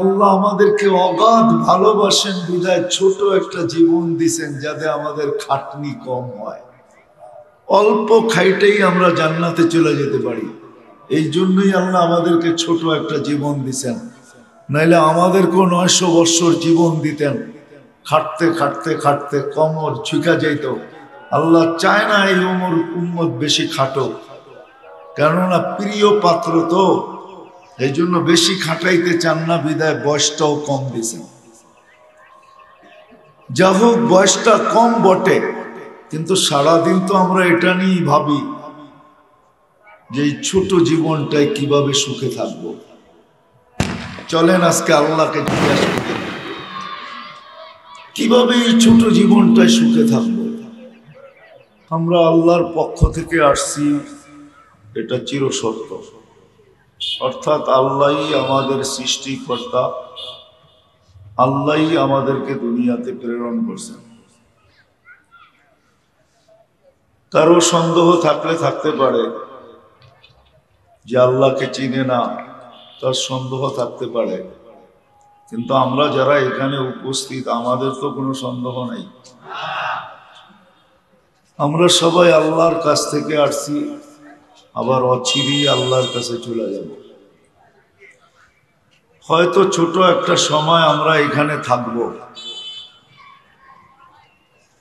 আল্লাহ আমাদেরকে অগাধ ভালোবাসেন বিধায় ছোট একটা জীবন দিছেন যাতে আমাদের খাটনি কম হয়, অল্প খাইতেই আমরা জান্নাতে চলে যেতে পারি। এই জন্যই আল্লাহ আমাদেরকে ছোট একটা জীবন দিছেন, নাইলে আমাদেরকেও 900 বৎসর জীবন দিতেন, খাটতে খাটতে খাটতে কমর ঝুঁকা যেত। আল্লাহ চায় না এই উম্মত বেশি খাটো, কেননা প্রিয় পাত্র তো, এই জন্য বেশি খাটাইতে চান না, বিদায় বয়সটাও কম দিয়েছেন। যা হোক, বয়সটা কম বটে, কিন্তু সারাদিন তো আমরা এটা নিয়েই ভাবি যে এই ছোট জীবনটায় কিভাবে সুখে থাকবো। চলেন আজকে আল্লাহকে জিজ্ঞাসা করি, কিভাবে এই ছোট জীবনটায় সুখে থাকবো। আমরা আল্লাহর পক্ষ থেকে আসছি, এটা চিরসত্য। অর্থাৎ আল্লাহই আমাদের সৃষ্টিকর্তা, আল্লাহই আমাদেরকে দুনিয়াতে প্রেরণ করছেন। কারো সন্দেহ থাকলে থাকতে পারে যে আল্লাহকে চিনে না, তার সন্দেহ থাকতে পারে, কিন্তু আমরা যারা এখানে উপস্থিত আমাদের তো কোনো সন্দেহ নেই। আমরা সবাই আল্লাহর কাছ থেকে আসছি, আবার অচিরেই আল্লাহর কাছে চলে যাব। হয়তো ছোট একটা সময় আমরা এখানে থাকব,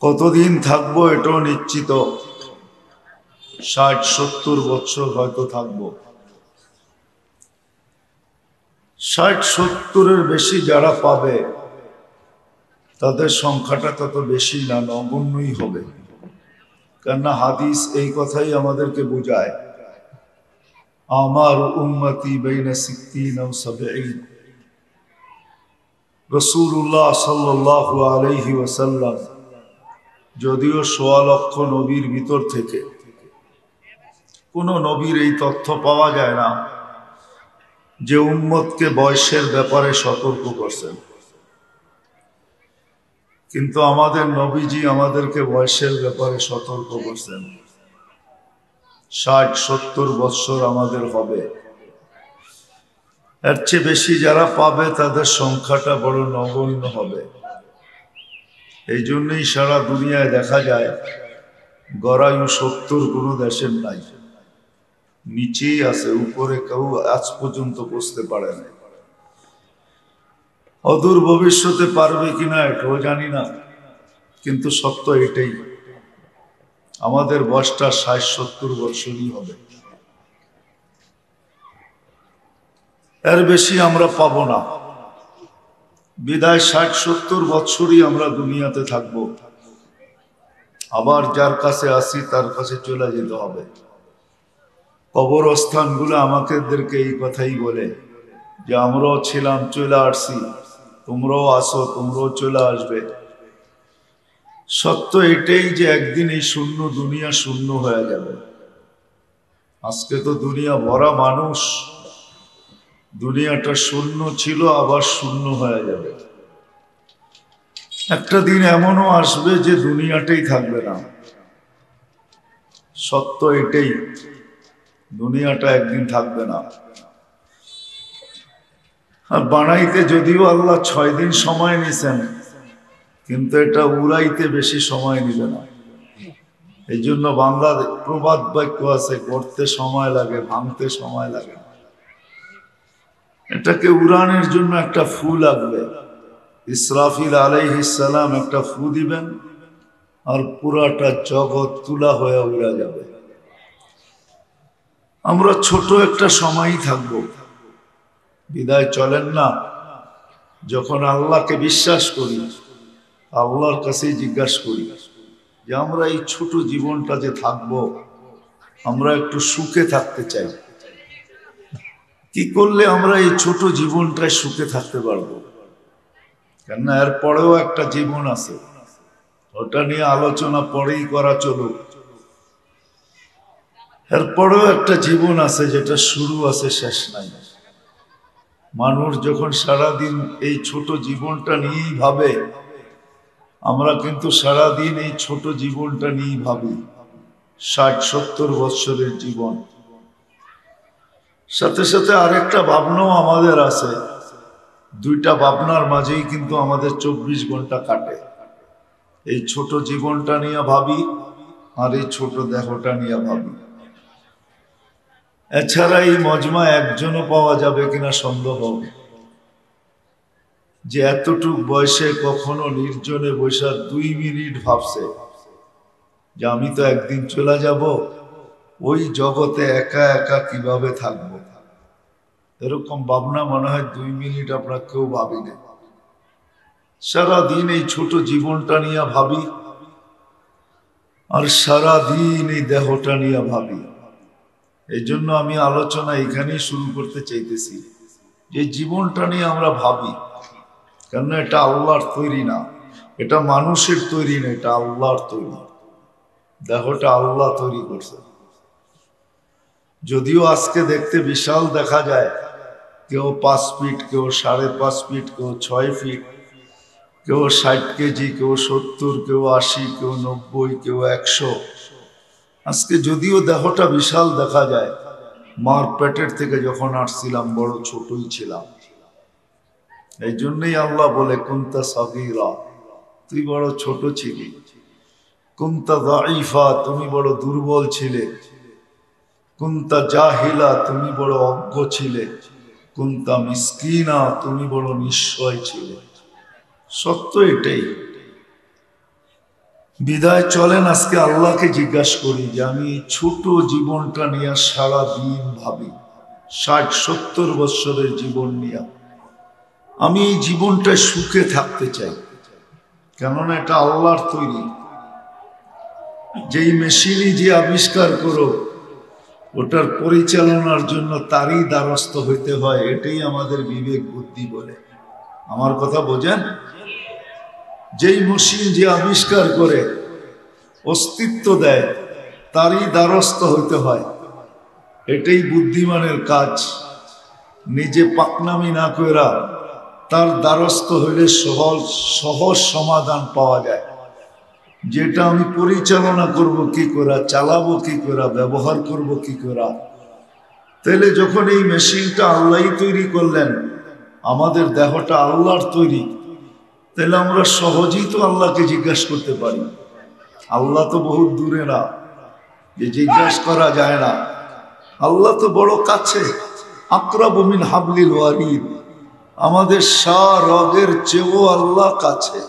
কতদিন থাকবো এটাও নিশ্চিত, 60-70 বছর হয়তো থাকবো। 60-70-এর বেশি যারা পাবে তাদের সংখ্যাটা তত বেশি না, নগণ্যই হবে। কেননা হাদিস এই কথাই আমাদেরকে বোঝায়, আমার উম্মতি বাইনা 60 ও 70। রাসূলুল্লাহ সাল্লাল্লাহু আলাইহি ওয়াসাল্লাম যদিও 1.25 লক্ষ নবীর ভিতর থেকে কোন নবীর এই তথ্য পাওয়া যায় না যে উম্মতকে বয়সের ব্যাপারে সতর্ক করছেন, কিন্তু আমাদের নবীজি আমাদেরকে বয়সের ব্যাপারে সতর্ক করছেন। 60-70 বৎসর আমাদের হবে, এর চেয়ে বেশি যারা পাবে তাদের সংখ্যাটা বড় নগণ্য হবে। এই জন্যই সারা দুনিয়ায় দেখা যায় গড়ায়ু 70 কোনো দেশের নাই, নিচেই আছে, উপরে কেউ আজ পর্যন্ত বসতে পারে না। অদূর ভবিষ্যতে পারবে কিনা এটাও জানি না, কিন্তু সত্য এটাই, আমাদের বয়সটা 60-70 বৎসরই হবে, এর বেশি আমরা পাবো না। বিদায় 60-70 বৎসরই আমরা দুনিয়াতে থাকবো, আবার যার কাছে আসি তার কাছে চলে যেতে হবে। কবরস্থানগুলো আমাদেরকে এই কথাই বলে যে আমরাও ছিলাম, চলে আসছি, তোমরাও আসো, তোমরাও চলে আসবে। সত্য এটাই যে একদিন এই শূন্য দুনিয়া শূন্য হয়ে যাবে। আজকে তো দুনিয়া ভরা মানুষ, দুনিয়াটা শূন্য ছিল, আবার শূন্য হয়ে যাবে। একটা দিন এমনও আসবে যে দুনিয়াটাই থাকবে না। সত্য এটাই, দুনিয়াটা একদিন থাকবে না। আর বানাইতে যদিও আল্লাহ 6 দিন সময় নিছেন, কিন্তু এটা উড়াইতে বেশি সময় নিবে না। এই জন্য বাংলার প্রবাদ বাক্য আছে, গড়তে সময় লাগে, ভাঙতে সময় লাগে। এটাকে উড়ানের জন্য একটা ফু লাগবে। ইসরাফিল আলাইহিস সালাম একটা ফু দিবেন, আর পুরাটা জগৎ তুলা হয়ে উড়া যাবে। আমরা ছোট একটা সময়ই থাকব, বিদায় চলেন না, যখন আল্লাহকে বিশ্বাস করি আল্লাহর কাছেই জিজ্ঞাসা করি যে আমরা এই ছোট জীবনটা যে থাকব, আমরা একটু সুখে থাকতে চাই। কি করলে আমরা এই ছোট জীবনটায় সুখে থাকতে পারবো? কেননা এর পরেও একটা জীবন আছে, ওটা নিয়ে আলোচনা পরেই করা চলুক। এরপরেও একটা জীবন আছে যেটা শুরু আছে, শেষ নাই। মানুষ যখন সারাদিন এই ছোট জীবনটা নিয়েই ভাবে, আমরা কিন্তু সারাদিন এই ছোট জীবনটা নিয়েই ভাবি, 60-70 বৎসরের জীবন। সাথে সাথে আরেকটা ভাবনাও আমাদের আছে দুইটা ভাবনার মাঝেই কিন্তু আমাদের 24 ঘন্টা কাটে। এই ছোট জীবনটা নিয়ে ভাবি আর এই ছোট দেহটা নিয়ে ভাবি। এছাড়া এই মজমা একজনও পাওয়া যাবে কিনা সন্দেহ হবে, যে এতটুক বয়সে কখনো নির্জনে বসে 2 মিনিট ভাবছে যে আমি তো একদিন চলে যাব, ওই জগতে একা একা কিভাবে থাকবো। এরকম ভাবনা মনে হয় 2 মিনিট আমরা কেউ ভাবি না। সারাদিন এই ছোট জীবনটা নিয়ে ভাবি আর সারাদিন এই দেহটা নিয়ে ভাবি। এই জন্য আমি আলোচনা এখানেই শুরু করতে চাইতেছি, যে জীবনটা নিয়ে আমরা ভাবি, কেন এটা আল্লাহর তৈরি না, এটা মানুষের তৈরি না, এটা আল্লাহর তৈরি। দেহটা আল্লাহ তৈরি করছে। যদিও আজকে দেখতে বিশাল দেখা যায়, কেউ 5 ফিট, কেউ 5.5 ফিট, কেউ 6 ফিট, কেউ 60 কেজি, কেউ 70, কেউ 80, কেউ 90, কেউ 100। আজকে যদিও দেহটা বিশাল দেখা যায়, মার পেটের থেকে যখন আসছিলাম বড় ছোটই ছিলাম। এই জন্যই আল্লাহ বলে কুনতা সাগীরা, তুই বড় ছোট ছিলি। কুনতা দাঈফা, তুমি বড় দুর্বল ছিলে। কুনতা জাহিলা, তুমি বড় অজ্ঞ ছিলে। কুনতা মিসকিনা, তুমি বড় নিঃস্বয় ছিলে। সত্য এটাই। বিদায় চলেন আজকে আল্লাহকে জিজ্ঞাসা করি যে আমি ছোট জীবনটা নিয়ে সারা দিন ভাবি, 60-70 বছরের জীবন নিয়ে আমি এই জীবনটায় সুখে থাকতে চাই। কেননা এটা আল্লাহর তৈরি। যেই মেশিনই যে আবিষ্কার করো, ওটার পরিচালনার জন্য তারই দ্বারস্থ হইতে হয়। এটাই আমাদের বিবেক বুদ্ধি বলে। আমার কথা বোঝেন? যেই মেশিন যে আবিষ্কার করে, অস্তিত্ব দেয়, তারই দ্বারস্থ হইতে হয়। এটাই বুদ্ধিমানের কাজ। নিজে পাকনামি না কইরা তার দ্বারস্থ হইলে সহজ সমাধান পাওয়া যায়। যেটা আমি পরিচালনা করব কি করে, চালাবো কি করে, ব্যবহার করব কি করে। তাহলে যখন এই মেশিনটা আল্লাহই তৈরি করলেন, আমাদের দেহটা আল্লাহর তৈরি, তাহলে আমরা সহজেই তো আল্লাহকে জিজ্ঞাসা করতে পারি। আল্লাহ তো বহুত দূরে না যে জিজ্ঞাসা করা যায় না। আল্লাহ তো বড় কাছে। আকরাবু মিন হাবলিল ওয়ারিদ, আমাদের রগের চেয়েও আল্লাহ কাছে।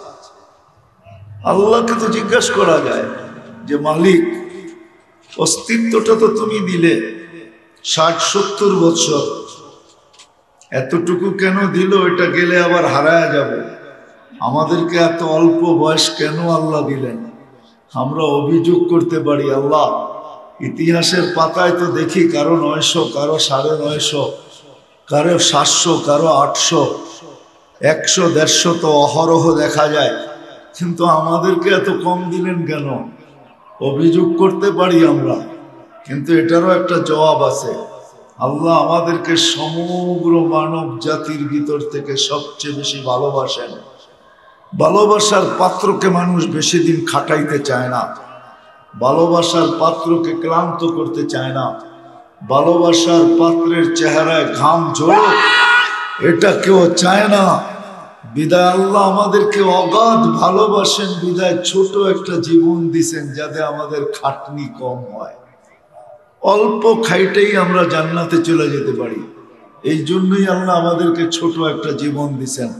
আল্লাহকে তো জিজ্ঞাসা করা যায় যে মালিক, অস্তিত্বটা তো তুমি দিলে 60-70 বছর, এতটুকু কেন দিল? এটা গেলে আবার হারায় যাব। আমাদেরকে এত অল্প বয়স কেন আল্লাহ দিলেন? আমরা অভিযোগ করতে পারি, আল্লাহ ইতিহাসের পাতায় তো দেখি কারো 900, কারো 950, কারো 700, কারো 800, 100, 150 তো অহরহ দেখা যায়, কিন্তু আমাদেরকে এত কম দিলেন কেন? অভিযোগ করতে পারি আমরা, কিন্তু এটারও একটা জবাব আছে। আল্লাহ আমাদেরকে সমগ্র মানব জাতির ভিতর থেকে সবচেয়ে বেশি ভালোবাসেন। ভালোবাসার পাত্রকে মানুষ বেশি দিন খাটাইতে চায় না, ভালোবাসার পাত্রকে ক্লান্ত করতে চায় না, ভালোবাসার পাত্রের চেহারায় ঘাম ঝরে এটা কেউ চায় না। বিদায় আল্লাহ আমাদেরকে অগাধ ভালোবাসেন, বিদায় ছোট একটা জীবন দিছেন যাতে আমাদের খাটনি কম হয়। অল্প খাইটেই আমরা জান্নাতে চলে যেতে পারি। এই জন্যই আল্লাহ আমাদেরকে ছোট একটা জীবন দিছেন।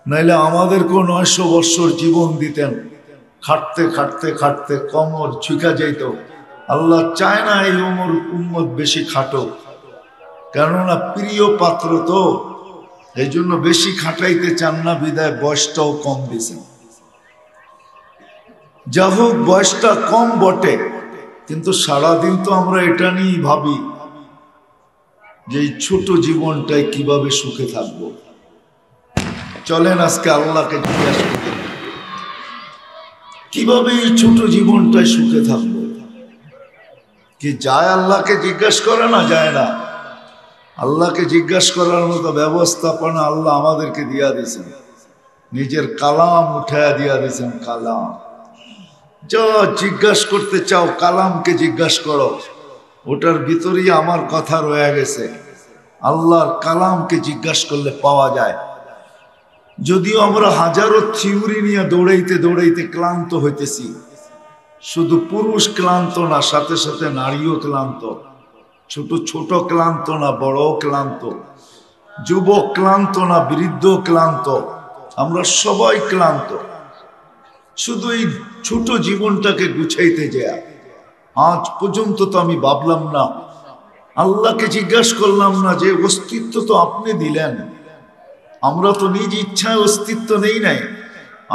নাইলে আমাদেরকেও 900 বৎসর জীবন দিতেন, খাটতে খাটতে খাটতে কমর ঝুঁকা যেত। আল্লাহ চায় না এই উম্মত বেশি খাটো, কেননা প্রিয় পাত্র তো, এই জন্য বেশি খাটাইতে চান না, বিদায় বয়সটাও কম দিয়েছেন। যা হোক, বয়সটা কম বটে, কিন্তু সারাদিন তো আমরা এটা নিয়েই ভাবি যে এই ছোট জীবনটায় কিভাবে সুখে থাকবো। চলেন আজকে আল্লাহকে জিজ্ঞাসা করি, কিভাবে এই ছোট জীবনটায় সুখে থাকবো। কি যায় আল্লাহকে জিজ্ঞাসা করে? না যায় না। আল্লাহকে জিজ্ঞাসা করার মতো ব্যবস্থাপনা আল্লাহ আমাদেরকে দিয়া দিয়েছেন। নিজের কালাম উঠায়া দিয়া দিয়েছেন। কালাম যা জিজ্ঞাসা করতে চাও কালামকে জিজ্ঞাসা করো, ওটার ভিতরেই আমার কথা রয়ে গেছে। আল্লাহর কালামকে জিজ্ঞাসা করলে পাওয়া যায়। যদিও আমরা হাজারো থিওরি নিয়ে দৌড়াইতে দৌড়াইতে ক্লান্ত হইতেছি, শুধু পুরুষ ক্লান্ত না, সাথে সাথে নারীও ক্লান্ত। ছোট ছোট ক্লান্ত না, বড় ক্লান্ত। যুবক ক্লান্ত না, বৃদ্ধ ক্লান্ত। আমরা সবাই ক্লান্ত। শুধু এই ছোট জীবনটাকে গুছাইতে যায়। আজ পর্যন্ত তো আমি ভাবলাম না, আল্লাহকে জিজ্ঞাসা করলাম না যে অস্তিত্ব তো আপনি দিলেন, আমরা তো নিজ ইচ্ছায় অস্তিত্ব নেই নাই,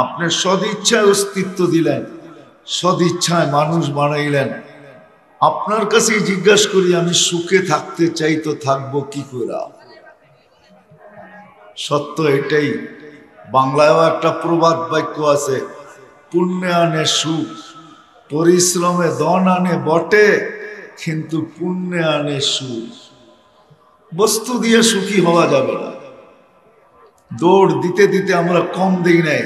আপনি সদিচ্ছায় অস্তিত্ব দিলেন, সদিচ্ছায় মানুষ বানাইলেন। আপনার কাছেই জিজ্ঞাসা করি, আমি সুখে থাকতে চাই তো থাকবো কি করে? সত্য এটাই। বাংলায়ও একটা প্রবাদ বাক্য আছে, পুণ্যে আনে সুখ, পরিশ্রমে ধন আনে বটে, কিন্তু পুণ্যে আনে সুখ। বস্তু দিয়ে সুখী হওয়া যাবে না। দৌড় দিতে দিতে আমরা কম দিই নাই,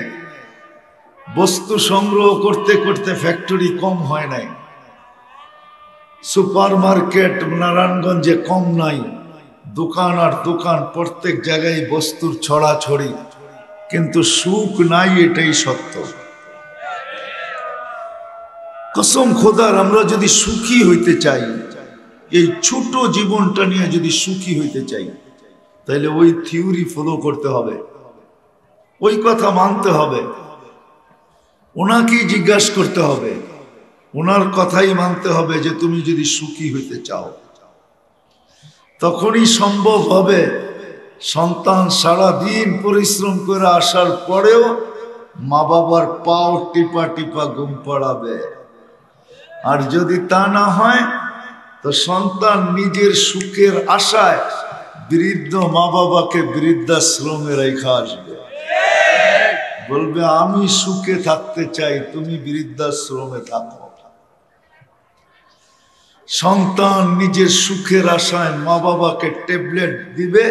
বস্তু সংগ্রহ করতে করতে ফ্যাক্টরি কম হয় নাই, সুপার মার্কেট নারায়ণগঞ্জে কম নাই, দোকান আর দোকান, প্রত্যেক জায়গায় বস্তুর ছড়াছড়ি, কিন্তু সুখ নাই, এটাই সত্য। কসম খোদার, আমরা যদি সুখী হইতে চাই, এই ছোট জীবনটা নিয়ে যদি সুখী হইতে চাই, তাহলে ওই থিওরি ফলো করতে হবে, ওই কথা মানতে হবে, ওনাকেই জিজ্ঞাসা করতে হবে, ওনার কথাই মানতে হবে যে তুমি যদি সুখী হইতে চাও, তখনই সম্ভব হবে। সন্তান সারাদিন পরিশ্রম করে আসার পরেও মা বাবার পাও টিপা টিপা ঘুম পড়াবে। আর যদি তা না হয়, তো সন্তান নিজের সুখের আশায় বৃদ্ধ মা বাবাকে বৃদ্ধাশ্রমে রেখে আসবে, বলবে আমি সুখে থাকতে চাই, তুমি বৃদ্ধাশ্রমে থাকো। সন্তান নিজের সুখের আশায় মা বাবাকে ট্যাবলেট দিবে,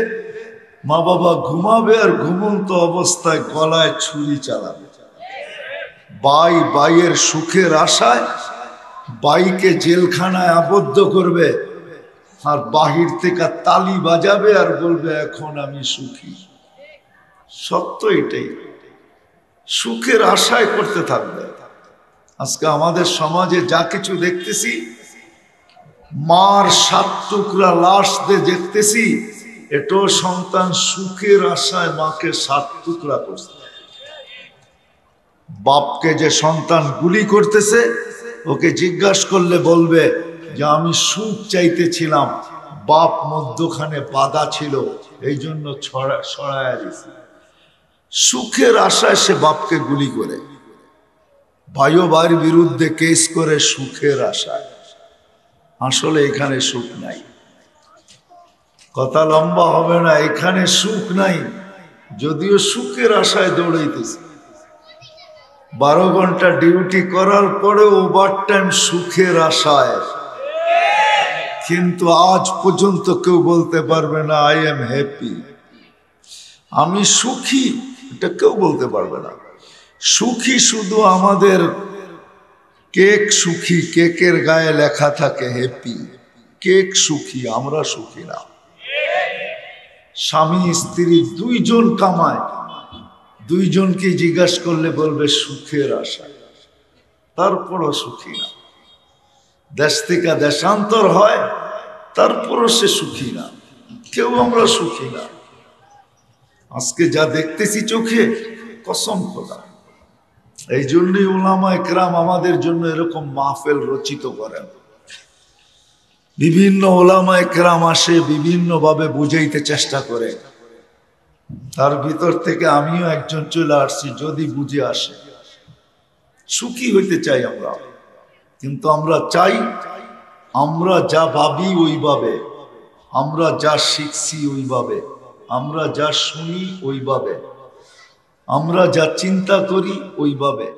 মা বাবা ঘুমাবে আর ঘুমন্ত অবস্থায় গলায় ছুরি চালাবে। ভাই ভাইয়ের সুখের আশায় ভাইকে জেলখানায় আবদ্ধ করবে, আর বাহির থেকে তালি বাজাবে আর বলবে এখন আমি সুখী। সত্য এটাই। সুখের আশায় করতে থাকবে। আজকে আমাদের সমাজে যা কিছু দেখতেছি, মার 7 টুকরা লাশ দিয়ে দেখতেছি, এটাও সন্তান সুখের আশায় মাকে 7 টুকরা করছে। বাপকে যে সন্তান গুলি করতেছে, ওকে জিজ্ঞাসা করলে বলবে যে আমি সুখ চাইতেছিলাম, বাপ মধ্যখানে বাধা ছিল, এই জন্য ছড়ায় দিছি। সুখের আশায় সে বাপকে গুলি করে, ভাইও ভাইয়ের বিরুদ্ধে কেস করে সুখের আশায়। আসলে এখানে সুখ নাই। কথা লম্বা হবে না, এখানে সুখ নাই। যদিও সুখের আশায় দৌড়াইতেছে, 12 ঘন্টা ডিউটি করার পরে ওভারটাইম সুখের আশায়, কিন্তু আজ পর্যন্ত কেউ বলতে পারবে না আই এম হ্যাপি, আমি সুখী। এটা কেউ বলতে পারবে না। সুখী শুধু আমাদের কেক সুখী, কেকের গায়ে লেখা থাকে হ্যাপি, কেক সুখী, আমরা সুখী না। স্বামী স্ত্রী 2 জন কামায়, 2 জনকে জিজ্ঞাসা করলে বলবে সুখের আশা, তারপরও সুখী না। দেশ থেকে দেশান্তর হয়, তারপরও সে সুখী না। কেউ আমরা সুখী না। আজকে যা দেখতেছি চোখে, কসম খোদা। এই জন্যই উলামায়ে কেরাম আমাদের জন্য এরকম মাহফিল রচিত করেন। বিভিন্ন উলামায়ে কেরাম আসে, বিভিন্ন ভাবে বুঝাইতে চেষ্টা করে। তার ভিতর থেকে আমিও একজন চলে আসছি, যদি বুঝে আসে। সুখী হইতে চাই আমরা, কিন্তু আমরা চাই আমরা যা ভাবি ওইভাবে, আমরা যা শিখছি ওইভাবে, আমরা যা শুনি ওইভাবে, আমরা যা চিন্তা করি ওইভাবে।